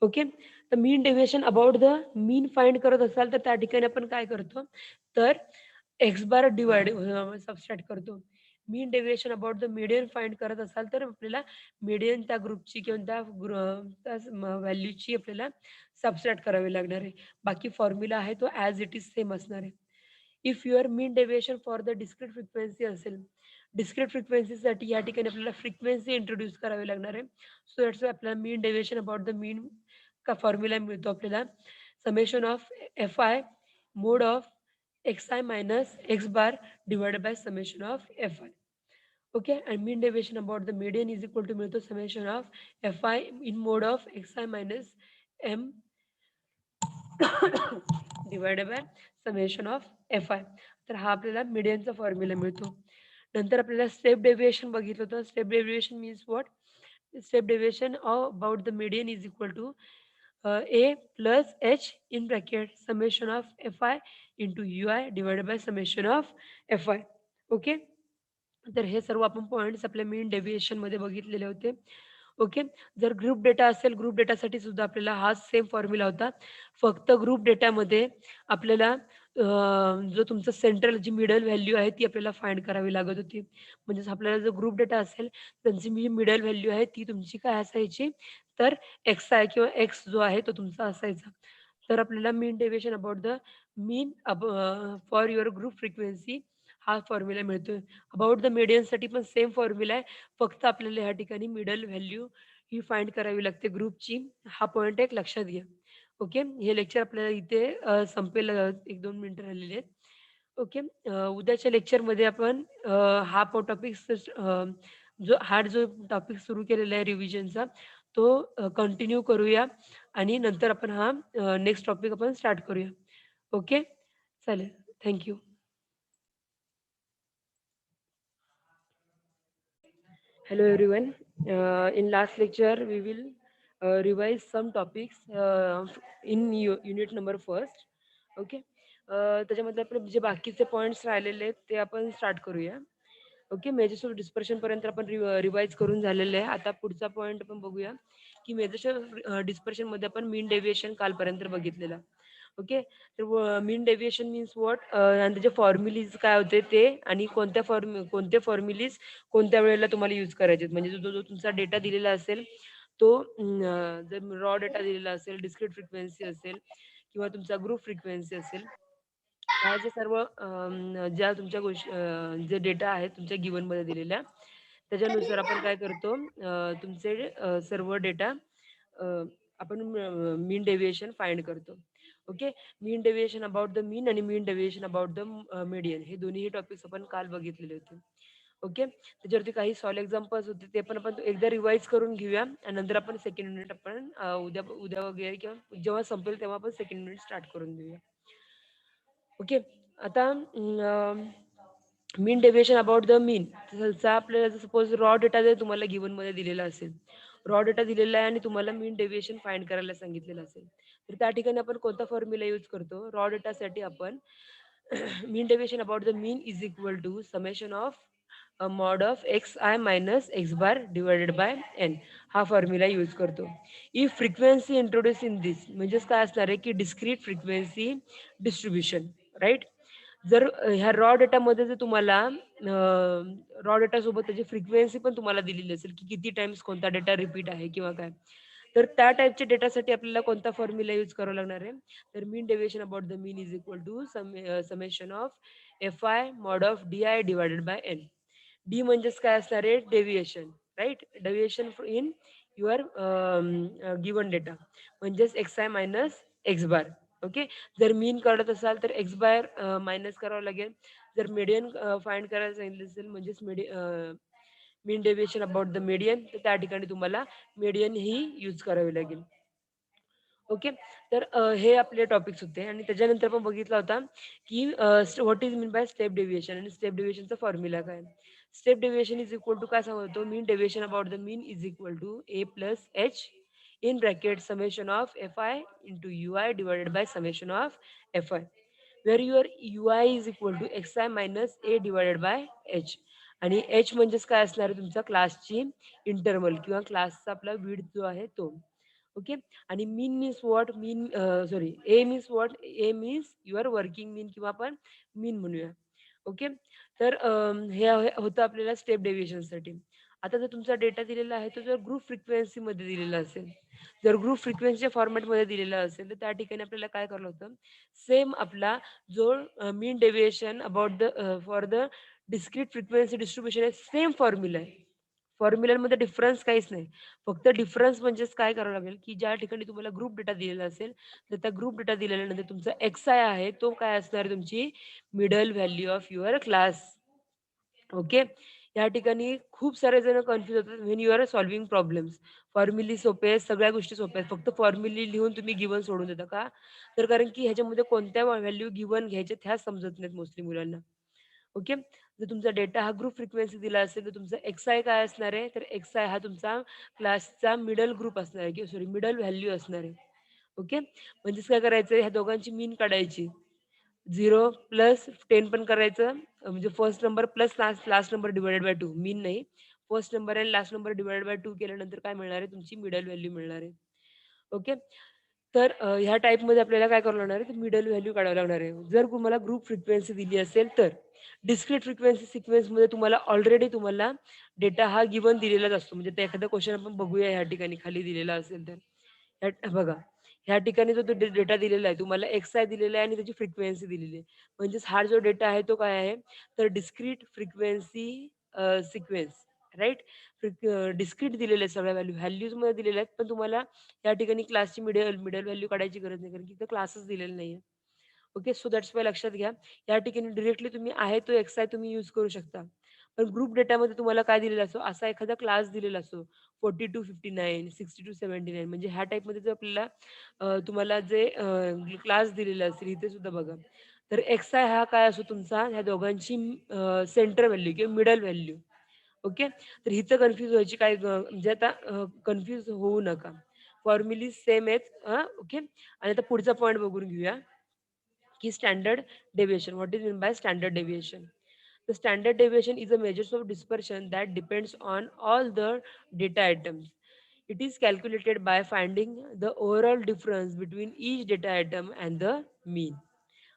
ओके, तर mean deviation about the mean find करत असाल तर त्या ठिकाणी आपण काय करतो, तर एक्स बार डिवाइड सबस्ट्रॅक्ट करतो. Mean deviation about the median find करत असाल तर आपल्याला मीडियन त्या ग्रुपची किंवा त्या व्हॅल्यूची आपल्याला सबस्ट्रॅक्ट करावी लागणार आहे. बाकी फॉर्म्युला आहे तो ॲज इट इज सेम असणार आहे. If your mean deviation for the discrete frequency असेल, डिस्क्रीट फ्रिक्वेन्सीसाठी या ठिकाणी आपल्याला फ्रिक्वेन्सी इंट्रोड्यूस करावी लागणार आहे. सो दॅट्स आपल्याला मीन डेव्हिएशन अबाउट द मीन का फॉर्म्युला मिळतो आपल्याला, summation of FI mode of XI minus x bar divided by summation of FI. Okay, and mean deviation about the median is equal to मिळतो summation of Fi in mode of xi minus m divided by summation of Fi. तर हा आपल्याला मीडियनचा formula मिळतो. नंतर आपल्याला step deviation बघितलं होतं. Step deviation means what, step deviation about the median is equal to A plus H in bracket summation of Fi into Ui divided by summation of Fi. Okay, तर हे सर्व आपण points आपल्या मीन डेव्हिएशनमध्ये बघितलेले होते. Okay, जर ग्रुप डेटा असेल, group डेटासाठी सुद्धा आपल्याला हाच सेम फॉर्म्युला होता. फक्त ग्रुप डेटामध्ये आपल्याला जो तुमचा सेंट्रल जी मिडल व्हॅल्यू आहे ती आपल्याला फाइंड करावी लागत होती. म्हणजेच आपल्याला जो ग्रुप डेटा असेल त्यांची जी मिडल व्हॅल्यू आहे ती तुमची काय असायची, तर एक्स आहे किंवा एक्स जो आहे तो तुमचा असायचा. तर आपल्याला mean deviation about the mean for your group frequency हा फॉर्म्युला मिळतोय. अबाउट द मीडियनसाठी पण सेम फॉर्म्युला आहे. फक्त आपल्याला या ठिकाणी मिडल व्हॅल्यू ही फाइंड करावी लागते ग्रुपची. हा पॉइंट एक लक्षात घ्या. ओके, हे लेक्चर आपल्याला इथे संपेल. 1-2 मिनिटं राहिलेली आहेत. ओके, उद्याच्या लेक्चरमध्ये आपण हा टॉपिक जो टॉपिक सुरू केलेला आहे रिव्हिजनचा तो कंटिन्यू करूया, आणि नंतर आपण हा नेक्स्ट टॉपिक आपण स्टार्ट करूया. ओके, चालेल. Thank you. Hello everyone. In last lecture, we will revise some topics in unit number first. Okay. त्याच्यामध्ये आपले जे बाकीचे पॉइंट्स राहिलेले आहेत ते आपण स्टार्ट करूया. ओके, मेजर्स ऑफ डिस्पर्शन पर्यंत आपण रिवाइज करून झालेलं आहे. आता पुढचा पॉइंट आपण बघूया, की मेजर्स ऑफ डिस्पर्शन मध्ये आपण मीन डेव्हिएशन कालपर्यंत बघितलेलं. ओके, तर मीन डेव्हिएशन मीन्स व्हॉट, आणि त्याचे फॉर्म्युलीज काय होते ते, आणि कोणते फॉर्म्युलीज कोणत्या वेळेला तुम्हाला यूज करायचे. म्हणजे जो जो तुमचा डेटा दिलेला असेल तो जर रॉ डेटा दिलेला असेल, डिस्क्रीट फ्रिक्वेन्सी असेल किंवा तुमचा ग्रुप फ्रिक्वेन्सी असेल, ह्या सर्व ज्या तुमच्या जे डेटा आहे तुमच्या गिव्हनमध्ये दिलेल्या, त्याच्यानुसार आपण काय करतो, तुमचे सर्व डेटा आपण मीन डेव्हिएशन फाइंड करतो. Okay. Mean deviation about the mean आणि mean deviation about the median, हे दोन्ही टॉपिक्स आपण काल बघितलेले होते. ओके. त्याच्यावरती काही सॉल्व एक्झाम्पल्स होते, ते पण आपण एकदा रिवाईज करून घेऊया आणि नंतर आपण सेकंड युनिट आपण उद्या उद्या वगैरे किंवा जेव्हा संपेल तेव्हा आपण सेकंड युनिट स्टार्ट करून देऊया. ओके. आता मीन डेव्हिएशन अबाउट द मीन, सहसा आपल्याला सपोज रॉ डेटा जर तुम्हाला गिव्हनमध्ये दिलेला असेल, रॉ डेटा दिलेला आहे आणि तुम्हाला मीन डेव्हिएशन फाइंड करायला सांगितलेलं असेल, तर त्या ठिकाणी आपण कोणता फॉर्म्युला यूज करतो? रॉ डेटासाठी आपण mean deviation about the mean is equal to summation of mod of X I minus x bar divided by N, हा फॉर्म्युला यूज करतो. If frequency introduce in this, म्हणजेच काय असणार आहे की डिस्क्रीट फ्रिक्वेन्सी डिस्ट्रीब्युशन, राईट. जर ह्या raw डेटामध्ये जर तुम्हाला रॉ डेटासोबत त्याची फ्रिक्वेन्सी पण तुम्हाला दिलेली असेल की किती टाइम्स कोणता डेटा रिपीट आहे किंवा काय, तर त्या टाईपच्या डेटासाठी आपल्याला कोणता फॉर्म्युला यूज करावा लागणार आहे? तर mean deviation about the mean is equal to summation of F I mod of D I divided by N. D म्हणजेच काय असणार आहे? Deviation, right. Deviation in your given data, म्हणजेच X I minus x bar. Okay. जर मीन काढत असाल तर एक्स बार मायनस करावं लागेल. जर मीडियन फाइंड करायला सांगितलं असेल, म्हणजेच मीन डेव्हिएशन अबाउट द मीडियन, तर त्या ठिकाणी तुम्हाला मीडियन ही यूज करावी लागेल. ओके. तर हे आपले टॉपिक्स होते आणि त्याच्यानंतर पण बघितला होता की what is mean by step deviation आणि स्टेप डेव्हिएशनचा फॉर्म्युला काय. Step deviation is equal to काय सांगतो, mean deviation about the mean is equal to A plus H in bracket summation of F I into U I divided by summation of F I, where your U I is equal to X I minus A divided by H. आणि H म्हणजेच काय असणार आहे? तुमचा क्लासची interval किंवा क्लासचा आपला विड्थ जो आहे तो. ओके. आणि mean means what? Mean sorry, A means what? A means your working mean किंवा आपण मीन म्हणूया. ओके. तर होतं आपल्याला स्टेप डेव्हिएशनसाठी. आता जर तुमचा डेटा दिलेला आहे तो जर ग्रुप फ्रिक्वेन्सीमध्ये दिलेला असेल, जर ग्रुप फ्रिक्वेन्सीच्या फॉर्मॅटमध्ये दिलेला असेल, तर त्या ठिकाणी आपल्याला काय करायला होतं, सेम आपला जो mean deviation about the for the discrete frequency distribution आहे, सेम फॉर्म्युला आहे. फॉर्म्युलामध्ये डिफरन्स काहीच नाही. फक्त डिफरन्स म्हणजेच काय करावं लागेल, की ज्या ठिकाणी तुम्हाला ग्रुप डेटा दिलेला असेल, तर त्या ग्रुप डेटा दिल्यानंतर तुमचा एक्स-आय आहे, तो काय असणार आहे? तुमची middle value of your class. Okay. या ठिकाणी खूप सारे जण कन्फ्यूज होतात when you are solving problems. Formulae सोपे आहेत, सगळ्या गोष्टी सोप्या आहेत. फक्त फॉर्म्युली लिहून तुम्ही गिव्हन सोडून देता का? तर कारण की ह्याच्यामध्ये कोणत्या व्हॅल्यू गिव्हन घ्यायच्यात ह्या समजत नाहीत मोस्टली मुलांना. ओके. जर तुमचा डेटा हा ग्रुप फ्रिक्वेन्सी दिला असेल, तर तुमचा एक्स-आय काय असणार आहे? तर एक्स-आय हा तुमचा क्लासचा मिडल ग्रुप असणार आहे किंवा सॉरी मिडल व्हॅल्यू असणार आहे. ओके. म्हणजेच काय करायचं, ह्या दोघांची मीन काढायची. 0 प्लस 10 पण करायचं, म्हणजे first number plus last last number divided by 2, मीन नाही. फर्स्ट नंबर आणि लास्ट नंबर डिव्हायडेड बाय 2 केल्यानंतर काय मिळणार आहे? तुमची मिडल व्हॅल्यू मिळणार आहे. ओके. तर ह्या टाइपमध्ये आपल्याला काय करावं लागणार आहे? मिडल व्हॅल्यू काढावं लागणार आहे. जर तुम्हाला ग्रुप फ्रिक्वेन्सी दिली असेल तर. डिस्क्रीट फ्रिक्वेन्सी सिक्वेन्समध्ये तुम्हाला ऑलरेडी तुम्हाला डेटा हा गिव्हन दिलेलाच असतो. म्हणजे ते एखादा क्वेश्चन आपण बघूया ह्या ठिकाणी खाली दिलेला असेल तर. बघा, ह्या ठिकाणी जो डेटा दिलेला आहे, तुम्हाला एक्स-आय दिलेला आहे आणि त्याची फ्रिक्वेन्सी दिलेली आहे. म्हणजेच हा जो डेटा आहे तो काय आहे? तर discrete frequency sequence, right? Discrete दिलेले आहेत सगळ्या व्हॅल्यू. व्हॅल्यूजमध्ये दिलेल्या आहेत, पण तुम्हाला या ठिकाणी क्लासची मिडल मिडल व्हॅल्यू काढायची गरज नाही, कारण की इथं क्लासच दिलेला नाहीये. ओके. सो दॅट्स वाय लक्षात घ्या. या ठिकाणी डायरेक्टली तुम्ही आहे तो एक्स-आय तुम्ही यूज करू शकता. पण ग्रुप डेटामध्ये तुम्हाला काय दिलेला असतो? असा एखादा क्लास दिलेला असतो. 40-59, 60-79, म्हणजे ह्या टाइपमध्ये जर आपल्याला तुम्हाला जे क्लास दिलेला असेल, इथे सुद्धा बघा. तर एक्स-आय हा काय असतो तुमचा? ह्या दोघांची सेंटर व्हॅल्यू किंवा मिडल व्हॅल्यू. ओके. तर इथं कन्फ्यूज व्हायची काय म्हणजे आता कन्फ्यूज होऊ नका. फॉर्म्युली सेम आहेत. ओके. आणि आता पुढचा पॉइंट बघून घेऊया, की standard deviation. What is mean bye standard deviation? The standard deviation is a measure of dispersion that depends on all the data items. It is calculated by finding the overall difference between each data item and the mean.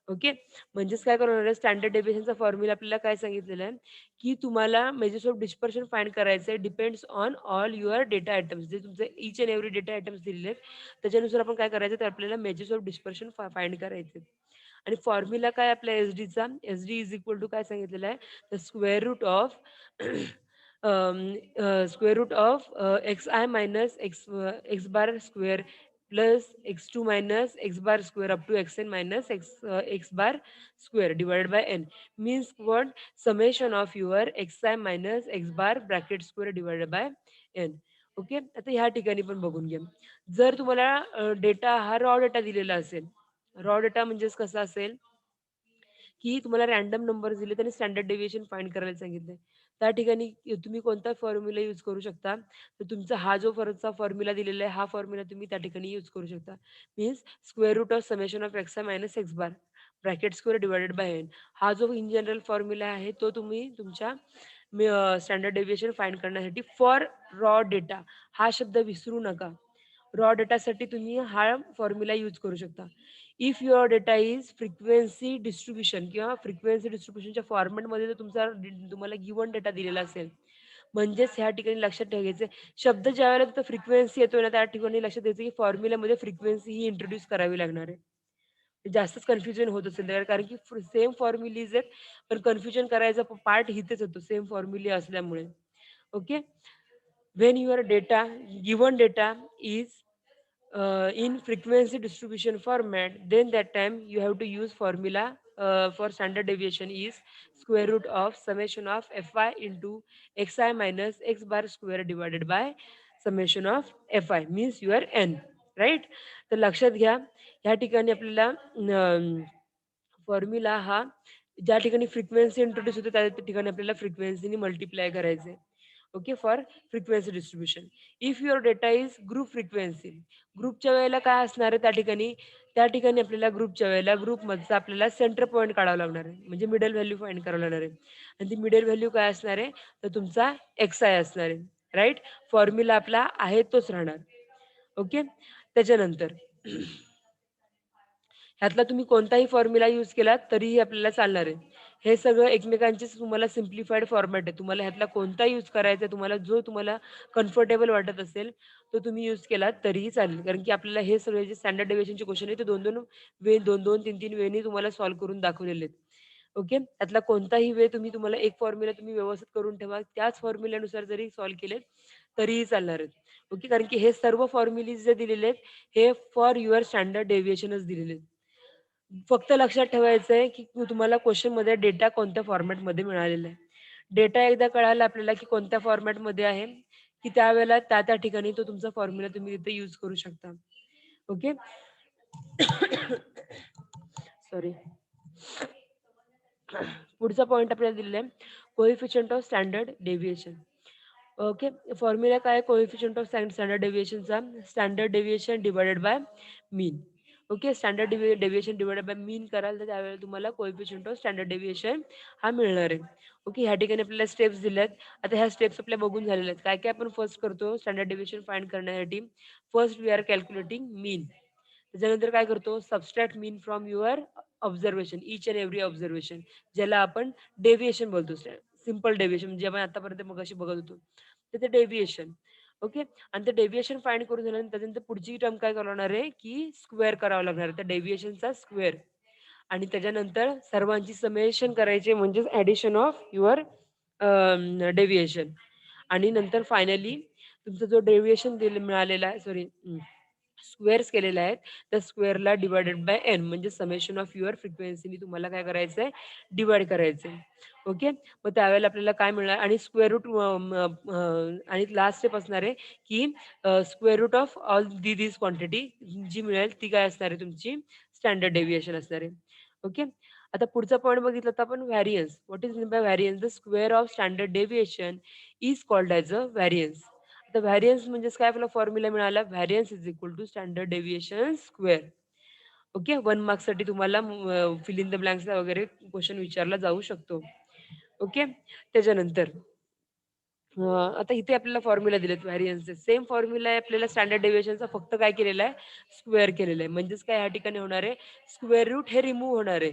Okay. म्हणजेच काय करणार आहे, standard डेव्हिएशनचा formula आपल्याला काय सांगितलेला आहे, की तुम्हाला मेजर्स ऑफ डिस्पर्शन फाइंड करायचं आहे, depends on all your data items. जे तुमचे each and every data items दिलेले आहेत, त्याच्यानुसार आपण काय करायचं, तर आपल्याला मेजर्स ऑफ डिस्पर्शन फाइंड करायचे. आणि फॉर्म्युला काय आपल्या एसडीचा, एसडी इज इक्वल टू काय सांगितलेलं आहे, the square root of square root of X I minus x bar square plus x2 minus x bar square up to xn minus x bar square divided by n means what, summation of your xi minus x bar bracket square divided by n. Okay, आता ह्या ठिकाणी पण बघून घ्या. जर तुम्हाला data हा raw data दिलेला असेल, रॉ डेटा म्हणजेच कसा असेल की तुम्हाला रँडम नंबर दिले आणि स्टँडर्ड डेव्हिएशन फाइंड करायला सांगितलंय. त्या ठिकाणी तुम्ही कोणता फॉर्म्युला यूज करू शकता, तर तुमचा हा जो फरकचा फॉर्म्युला दिलेला आहे, हा फॉर्म्युला तुम्ही त्या ठिकाणी यूज करू शकता. Means square root of summation of x minus x bar bracket square divided by N. हा जो इन जनरल फॉर्म्युला आहे तो तुम्ही तुमच्या स्टँडर्ड डेव्हिएशन फाइंड करण्यासाठी फॉर रॉ डेटा हा शब्द विसरू नका. रॉ डेटासाठी तुम्ही हा फॉर्म्युला यूज करू शकता. If your data is frequency distribution किंवा फ्रिक्वेन्सी डिस्ट्रीब्युशनच्या फॉर्मॅटमध्ये जर तुम्हाला गिवन डेटा दिलेला असेल, म्हणजेच ह्या ठिकाणी लक्षात ठेवायचं शब्द ज्यावेळेला तिथं फ्रिक्वेन्सी येतोय ना, त्या ठिकाणी लक्षात द्यायचं की फॉर्म्युल्यामध्ये फ्रिक्वेन्सी ही इंट्रोड्यूस करावी लागणार आहे. जास्तच कन्फ्युजन होत असेल त्याला, कारण की सेम फॉर्म्युलीज आहेत, पण कन्फ्युजन करायचा पार्ट इथेच होतो सेम फॉर्म्युले असल्यामुळे. Okay, when your data given data is in frequency distribution format, then that time you have to use formula for standard deviation is square root of summation of fi into xi minus x bar square divided by summation of fi means your n, right. तर लक्षात घ्या, ह्या ठिकाणी आपल्याला formula हा ज्या ठिकाणी frequency introduce होते त्या ठिकाणी आपल्याला फ्रिक्वेन्सीने मल्टिप्लाय करायचे. Okay, for frequency distribution. If your data is group frequency, ग्रुपच्या वेळेला काय असणार आहे त्या ठिकाणी आपल्याला ग्रुपच्या वेळेला ग्रुपमधचा आपल्याला सेंटर पॉईंट काढावा लागणार आहे, म्हणजे मिडल व्हॅल्यू फाइंड करावं लागणार आहे. आणि ती मिडल व्हॅल्यू काय असणार आहे, तर तुमचा एक्स आय असणार आहे, राईट. फॉर्म्युला आपला आहे तोच राहणार. ओके, त्याच्यानंतर ह्यातला तुम्ही कोणताही फॉर्म्युला यूज केला तरीही आपल्याला चालणार आहे. हे सगळं एकमेकांचेच तुम्हाला सिम्प्लिफाईड फॉर्मॅट आहे. तुम्हाला ह्यातला कोणता यूज करायचा आहे, तुम्हाला कम्फर्टेबल वाटत असेल, तो तुम्ही यूज केला तरीही चालेल. कारण की आपल्याला हे सगळे जे स्टँडर्ड डेव्हिएशनचे क्वेश्चन आहेत, ते 2-2, 3-3 वेनी तुम्हाला सॉल्व्ह करून दाखवलेले आहेत. ओके, त्यातला कोणताही वे तुम्हाला एक फॉर्म्युला तुम्ही व्यवस्थित करून ठेवा. त्याच फॉर्म्युल्यानुसार जरी सॉल्व्ह केले तरीही चालणार आहेत. ओके, कारण की हे सर्व फॉर्म्युलीज जे दिलेले आहेत, हे फॉर युअर स्टँडर्ड डेव्हिएशनच दिलेले आहेत. फक्त लक्षात ठेवायचं आहे, की तुम्हाला क्वेश्चनमध्ये डेटा कोणत्या फॉर्मॅटमध्ये मिळालेला आहे. डेटा एकदा कळाला आपल्याला, की कोणत्या फॉर्मॅटमध्ये आहे, की त्यावेळेला त्या ठिकाणी तो तुमचा फॉर्म्युला तुम्ही तिथे यूज करू शकता. ओके. सॉरी. पुढचा पॉइंट आपल्याला दिलेला आहे, coefficient of standard deviation. Okay, formula काय आहे कोएफिशियंट ऑफ स्टँडर्ड डेव्हिएशनचा, standard deviation divided by mean. Okay, standard deviation divided by mean कराल तर त्यावेळेला तुम्हाला कोएफिशियंट ऑफ स्टँडर्ड डेव्हिएशन हा मिळणार आहे. ओके, ह्या ठिकाणी आपल्याला स्टेप्स दिल्या आहेत. आता ह्या स्टेप्स आपल्या बघून झालेल्या आहेत. काय काय आपण फर्स्ट करतो स्टँडर्ड डेव्हिएशन फाइंड करण्यासाठी, फर्स्ट वी आर कॅल्क्युलेटिंग मीन. त्याच्यानंतर काय करतो, subtract mean from your observation, each and every observation, ज्याला आपण डेव्हिएशन बोलतो. सिंपल डेव्हिएशन म्हणजे आपण आतापर्यंत मग अशी बघत होतो, तर ते डेव्हिएशन. ओके, आणि ते डेव्हिएशन फाइंड करून झाल्यानंतर त्याच्यानंतर पुढची टर्म काय करणार आहे, की स्क्वेअर करावं लागणार आहे त्या डेव्हिएशनचा स्क्वेअर. आणि त्याच्यानंतर सर्वांची समेशन करायचे, म्हणजेच ॲडिशन ऑफ युअर डेव्हिएशन. आणि नंतर फायनली तुमचा जो डेव्हिएशन मिळालेला आहे, सॉरी, स्क्वेअर्स केलेले आहेत, त्या स्क्वेअरला डिवायडेड बाय एन म्हणजे समेशन ऑफ युअर फ्रिक्वेन्सीनी तुम्हाला काय करायचंय, डिवाइड करायचंय. ओके, मग त्यावेळेला आपल्याला काय मिळणार, आणि स्क्वेअर रूट आणि लास्ट स्टेप असणार आहे, की square root of all this quantity जी मिळेल ती काय असणार आहे, तुमची स्टँडर्ड डेव्हिएशन असणार आहे. ओके, आता पुढचा पॉईंट बघितला तर आपण variance. What is mean by variance, the square of standard deviation is called as a variance. आता व्हॅरियन्स म्हणजेच काय, आपला फॉर्म्युला मिळाला, variance is equal to standard deviation square. Okay, 1 मार्क्ससाठी तुम्हाला फिल इन द ब्लँक्सला वगैरे क्वेश्चन विचारला जाऊ शकतो. ओके, त्याच्यानंतर आता इथे आपल्याला फॉर्म्युला दिलेत व्हॅरियन्सचे. सेम फॉर्म्युला आहे आपल्याला स्टँडर्ड डेव्हिएशनचा, फक्त काय केलेला आहे, स्क्वेअर केलेला आहे. म्हणजेच काय, या ठिकाणी होणार आहे, स्क्वेअर रूट हे रिमूव्ह होणार आहे,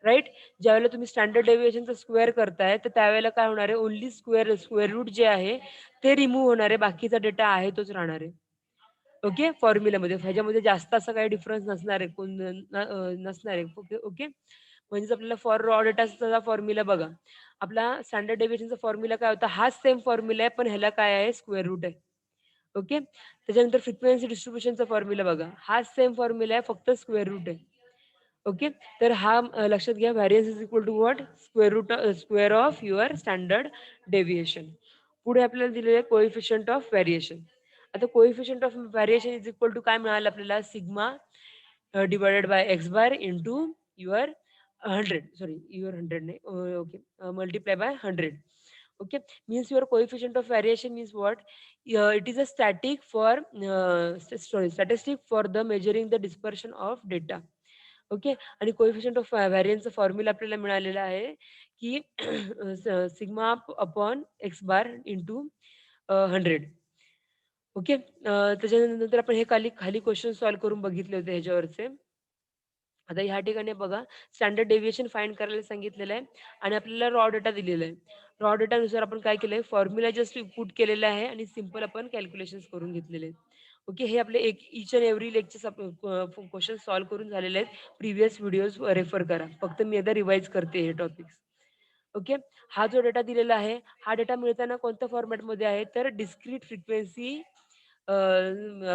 राईट. ज्यावेळेला तुम्ही स्टँडर्ड डेव्हिएशनचा स्क्वेअर करताय, तर त्यावेळेला काय होणार आहे, ओन्ली स्क्वेअर रूट जे आहे ते रिमूव्ह होणार आहे, बाकीचा डेटा आहे तोच राहणार आहे. ओके, फॉर्म्युलामध्ये. ह्याच्यामध्ये जास्त असा काही डिफरन्स नसणार आहे, नसणार आहे. Okay, okay. म्हणजेच आपल्याला फॉर रॉ डेटाचा फॉर्म्युला बघा. आपला स्टँडर्ड डेव्हिएशनचा फॉर्म्युला काय होता? हाच सेम फॉर्म्युला आहे, पण ह्याला काय आहे? स्क्वेअर रूट आहे. ओके. त्याच्यानंतर फ्रिक्वेन्सी डिस्ट्रिब्युशनचा फॉर्म्युला बघा. हाच सेम फॉर्म्युला आहे, फक्त स्क्वेअर रूट आहे. ओके. तर हा लक्षात घ्या, variance is equal to what? Square of your standard deviation. पुढे आपल्याला दिलेलं आहे कोएफिशियंट ऑफ व्हेरिएशन. आता coefficient of variation is equal to काय मिळालं आपल्याला? Sigma divided by x bar into your 100, sorry your 100 नाही, okay, multiply by 100. Okay, means your coefficient of variation means what? It is a statistic for the measuring the dispersion of data. Okay. आणि coefficient of व्हॅरियन्सचा formula आपल्याला मिळालेला आहे की sigma upon x bar into 100. Okay. त्याच्यानंतर आपण हे खाली खाली क्वेश्चन सॉल्व्ह करून बघितले होते ह्याच्यावरचे. आता ह्या ठिकाणी बघा, स्टँडर्ड डेव्हिएशन फाइंड करायला सांगितलेलं आहे आणि आपल्याला रॉ डेटा दिलेला आहे. रॉ डेटानुसार आपण काय केलंय? फॉर्म्युला जस्ट पुट केलेला आहे आणि सिंपल आपण कॅल्क्युलेशन्स करून घेतलेले आहेत. ओके. हे आपले each and every lectures question solve करून झालेले आहेत. प्रिव्हियस व्हिडिओज रेफर करा. फक्त मी एकदा रिवाईज करते हे टॉपिक्स. ओके. हा जो डेटा दिलेला आहे, हा डेटा मिळताना कोणत्या फॉर्मॅटमध्ये आहे? तर डिस्क्रीट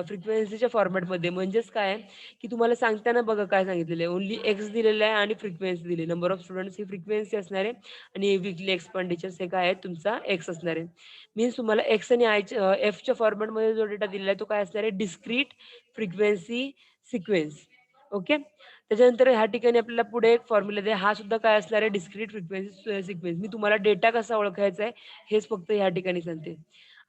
फ्रिक्वेन्सीच्या फॉर्मॅटमध्ये. म्हणजेच काय आहे, की तुम्हाला सांगताना बघा काय सांगितलेलं आहे. ओन्ली एक्स दिलेला आहे आणि फ्रिक्वेन्सी दिली. Number of students he frequency असणार आहे आणि विकली एक्सपेंडिचर्स हे काय आहे? तुमचा एक्स असणार आहे. मीन्स तुम्हाला एक्स आणि एफच्या फॉर्मॅटमध्ये जो डेटा दिलेला आहे तो काय असणार आहे? Discrete frequency sequence. ओके. त्याच्यानंतर ह्या ठिकाणी आपल्याला पुढे एक फॉर्म्युला द्या. हा सुद्धा काय असणार आहे? Discrete frequency sequence. मी तुम्हाला डेटा कसा ओळखायचा आहे हेच फक्त ह्या ठिकाणी सांगते.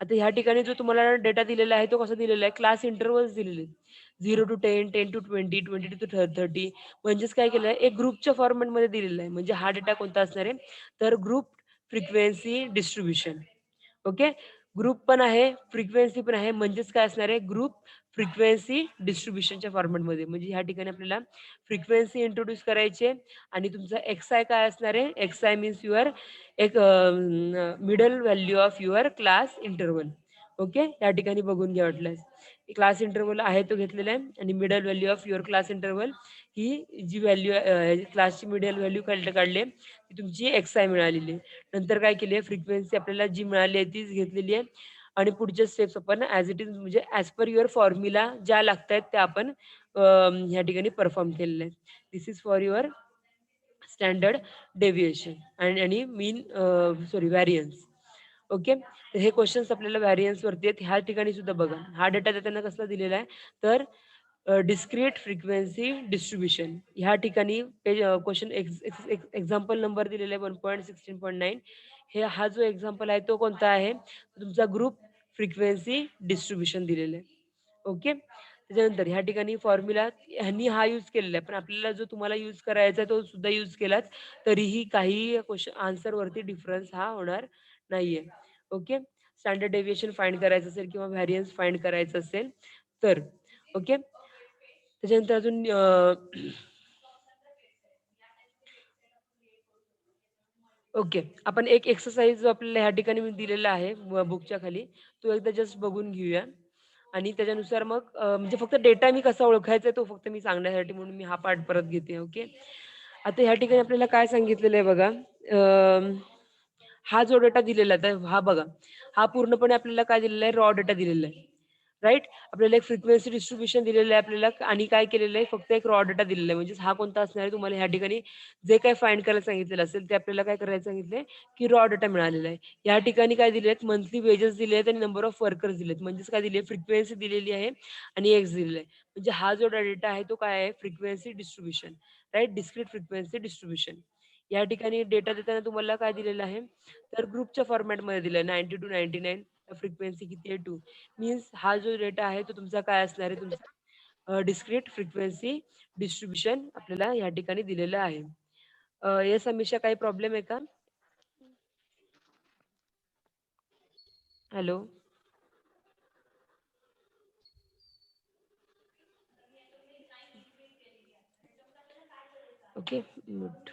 आता ह्या ठिकाणी जो तुम्हाला डेटा दिलेला आहे तो कसा दिलेला आहे? क्लास इंटरव्हल्स दिलेले आहेत. 0 to 10, 10 to 20, 20 to 30. म्हणजेच काय केलं आहे? एक ग्रुपच्या फॉर्मॅटमध्ये दिलेला आहे. म्हणजे हा डेटा कोणता असणार आहे? तर group frequency distribution. Okay. Group पण आहे, फ्रिक्वेन्सी पण आहे. म्हणजेच काय असणार आहे? ग्रुप फ्रिक्वेन्सी डिस्ट्रिब्युशनच्या फॉर्मॅटमध्ये. म्हणजे ह्या ठिकाणी आपल्याला फ्रिक्वेन्सी इंट्रोड्यूस करायची आहे आणि तुमचा एक्स-आय काय असणार आहे? एक्स-आय मीन्स युअर एक middle value of your class interval. Okay. या ठिकाणी बघून घ्या वाटल्यास. क्लास इंटरव्हल आहे तो घेतलेला आहे आणि middle value of your class interval ही जी व्हॅल्यू क्लासची मिडल व्हॅल्यू काढले ती तुमची एक्स-आय मिळालेली आहे. नंतर काय केली आहे? फ्रिक्वेन्सी आपल्याला जी मिळाली आहे तीच घेतलेली आहे आणि पुढच्या स्टेप्स आपण ॲज इट इज म्हणजे ॲज पर युअर फॉर्म्युला ज्या लागतायत त्या आपण ह्या ठिकाणी परफॉर्म केलेल्या आहेत. This is for your standard deviation आणि मीन सॉरी व्हॅरियन्स. ओके. तर हे क्वेश्चन्स आपल्याला व्हॅरियन्सवरती आहेत. ह्या ठिकाणी सुद्धा बघा. हा डेटा देताना कसला दिलेला आहे? तर डिस्क्रीट फ्रिक्वेन्सी डिस्ट्रिब्युशन. ह्या ठिकाणी क्वेश्चन एक्झाम्पल नंबर दिलेला आहे 1.16.9. हा जो एक्झाम्पल आहे तो कोणता आहे? तुमचा ग्रुप फ्रिक्वेन्सी डिस्ट्रिब्युशन दिलेला आहे. ओके. त्याच्यानंतर ह्या ठिकाणी फॉर्म्युला ह्यांनी हा यूज केलेला आहे. पण आपल्याला जो तुम्हाला यूज करायचा आहे तो सुद्धा यूज केलाच, तरीही काही आन्सरवरती डिफरन्स हा होणार नाहीये. ओके. स्टँडर्ड डेव्हिएशन फाइंड करायचं असेल किंवा व्हॅरियन्स फाइंड करायचं असेल तर. ओके. त्याच्यानंतर अजून ओके. आपण एक एक्सरसाइज जो आपल्याला ह्या ठिकाणी मी दिलेला आहे बुकच्या खाली, तो एकदा जस्ट बघून घेऊया आणि त्याच्यानुसार मग म्हणजे फक्त डेटा मी कसा ओळखायचा आहे तो फक्त मी सांगण्यासाठी म्हणून मी हा पार्ट परत घेते. ओके. आता ह्या ठिकाणी आपल्याला काय सांगितलेलं आहे बघा. हा जो डेटा दिलेला आहे, तर हा बघा. हा पूर्णपणे आपल्याला काय दिलेला आहे? रॉ डेटा दिलेला आहे. राइट? आपल्याला एक फ्रिक्वेन्सी डिस्ट्रिब्युशन दिलेलं आहे आपल्याला आणि काय केलेलं आहे? फक्त एक रॉ डेटा दिलेला आहे. म्हणजेच हा कोणता असणार आहे? तुम्हाला ह्या ठिकाणी जे काही फाइंड करायला सांगितलेलं असेल ते आपल्याला काय करायला सांगितलंय? की रॉ डेटा मिळालेला आहे. या ठिकाणी काय दिले आहेत? मंथली वेजेस दिले आहेत आणि नंबर ऑफ वर्कर्स दिले आहेत. म्हणजेच काय दिले? फ्रिक्वेन्सी दिलेली आहे आणि एक्स दिलेला आहे. म्हणजे हा जो डेटा आहे तो काय आहे? Frequency distribution. Right? Discrete frequency distribution. या ठिकाणी डेटा देताना तुम्हाला काय दिलेलं आहे? तर ग्रुपच्या फॉर्मॅटमध्ये दिलं आहे 90 to 99. फ्रिक्वेन्सी किती आहे? 2. मीन्स हा जो डेटा आहे तो तुमचा काय असणार आहे? तुमचा डिस्क्रीट फ्रिक्वेन्सी डिस्ट्रिब्युशन आपल्याला या ठिकाणी दिलेलं आहे. येस अमिषा, काही प्रॉब्लेम आहे का? हॅलो. ओके. गुड.